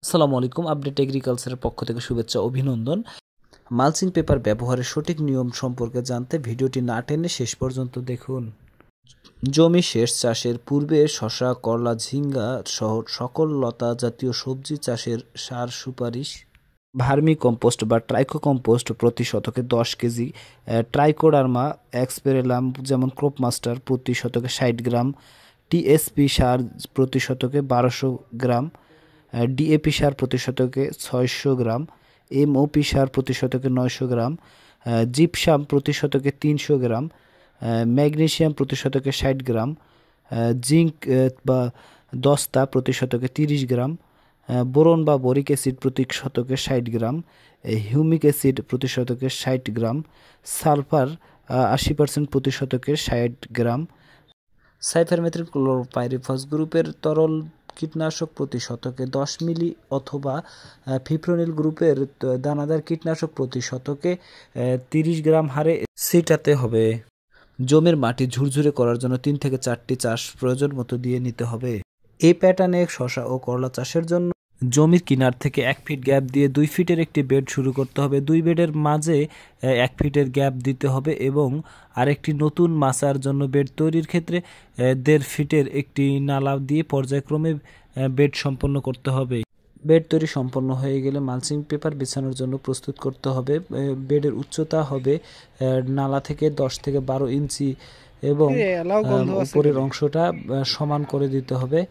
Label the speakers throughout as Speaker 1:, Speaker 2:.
Speaker 1: আসসালামু আলাইকুম। আপডেট এগ্রিকালচারের পক্ষ থেকে শুভেচ্ছা অভিনন্দন। মালচিং পেপার ব্যবহারের সঠিক নিয়ম সম্পর্কে জানতে ভিডিওটি না টেনে শেষ পর্যন্ত দেখুন। জমি সেচ চাষের পূর্বে শসা, করলা, ঝিঙ্গা সহ সকল লতা জাতীয় সবজি চাষের সার সুপারিশ। ভার্মি কম্পোস্ট বা ট্রাইকো কম্পোস্ট প্রতি শতকে 10 কেজি, ট্রাইকোডার্মা এক্সপেরেলাম যেমন ক্রপ মাস্টার প্রতি শতকে 60 গ্রাম, টিএসপি সার প্রতি শতকে 1200 গ্রাম, ডিএপি সার প্রতি শতকে 600 গ্রাম, এমওপি সার প্রতি শতকে 900 গ্রাম, জিপসাম প্রতি শতকে 300 গ্রাম, ম্যাগনেসিয়াম প্রতি শতকে 60 গ্রাম, জিঙ্ক বা দস্তা প্রতি শতকে 30 গ্রাম, বোরন বা বরিক অ্যাসিড প্রতি শতকে 60 গ্রাম, হিউমিক অ্যাসিড প্রতি শতকে 60 গ্রাম, সালফার 80% প্রতি শতকে 60 গ্রাম, সাইফারমেথ্রিন ক্লোরোপাইরিফস গ্রুপের তরল কীটনাশক প্রতি শতকে 10 মিলি অথবা ফিপ্রোনিল গ্রুপের দানাদার কীটনাশক প্রতি শতকে 30 গ্রাম হারে ছিটাতে হবে। জমির মাটি ঝুরঝুরে করার জন্য 3 থেকে 4টি চাষ প্রয়োজন মতো দিয়ে নিতে হবে। এই প্যাটার্নে শসা ও করলা চাষের জন্য জমির কিনার থেকে 1 ফিট গ্যাপ দিয়ে 2 ফিটের একটি বেড শুরু করতে হবে। 2 বেডের মাঝে 1 ফিটের গ্যাপ দিতে হবে এবং আরেকটি নতুন মাচার জন্য বেড তৈরির ক্ষেত্রে 1.5 ফিটের একটি নালা দিয়ে পর্যায়ক্রমে বেড সম্পন্ন করতে হবে। বেড তৈরি সম্পন্ন হয়ে গেলে মালচিং পেপার বিছানোর জন্য প্রস্তুত করতে হবে। বেডের উচ্চতা হবে নালা থেকে 10 থেকে 12 ইঞ্চি এবং উপরের অংশটা সমান করে দিতে হবে।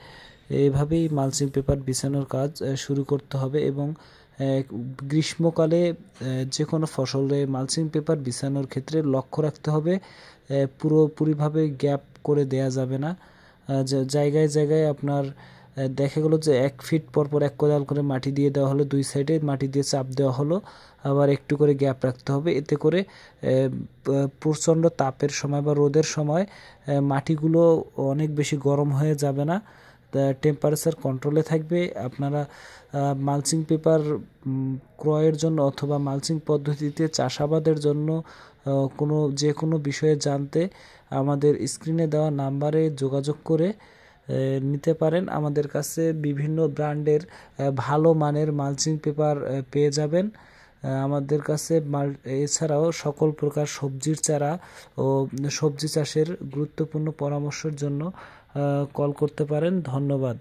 Speaker 1: এইভাবেই মালচিং পেপার বিছানোর কাজ শুরু করতে হবে এবং গ্রীষ্মকালে যে কোনো ফসলে মালচিং পেপার বিছানোর ক্ষেত্রে লক্ষ্য রাখতে হবে পুরোপুরিভাবে গ্যাপ করে দেয়া যাবে না। জায়গায় জায়গায় আপনার দেখা গেলো যে 1 ফিট পরপর 1 কোদাল করে মাটি দিয়ে দেওয়া হলো, 2 সাইডে মাটি দিয়ে চাপ দেওয়া হলো, আবার একটু করে গ্যাপ রাখতে হবে। এতে করে প্রচণ্ড তাপের সময় বা রোদের সময় মাটিগুলো অনেক বেশি গরম হয়ে যাবে না, টেম্পারেচার কন্ট্রোলে থাকবে। আপনারা মালচিং পেপার ক্রয়ের জন্য অথবা মালচিং পদ্ধতিতে চাষাবাদের জন্য যে কোনো বিষয়ে জানতে আমাদের স্ক্রিনে দেওয়া নাম্বারে যোগাযোগ করে নিতে পারেন। আমাদের কাছে বিভিন্ন ব্র্যান্ডের ভালো মানের মালচিং পেপার পেয়ে যাবেন। আমাদের কাছে এছাড়াও সকল প্রকার সবজির চারা ও সবজি চাষের গুরুত্বপূর্ণ পরামর্শের জন্য কল করতে পারেন। ধন্যবাদ।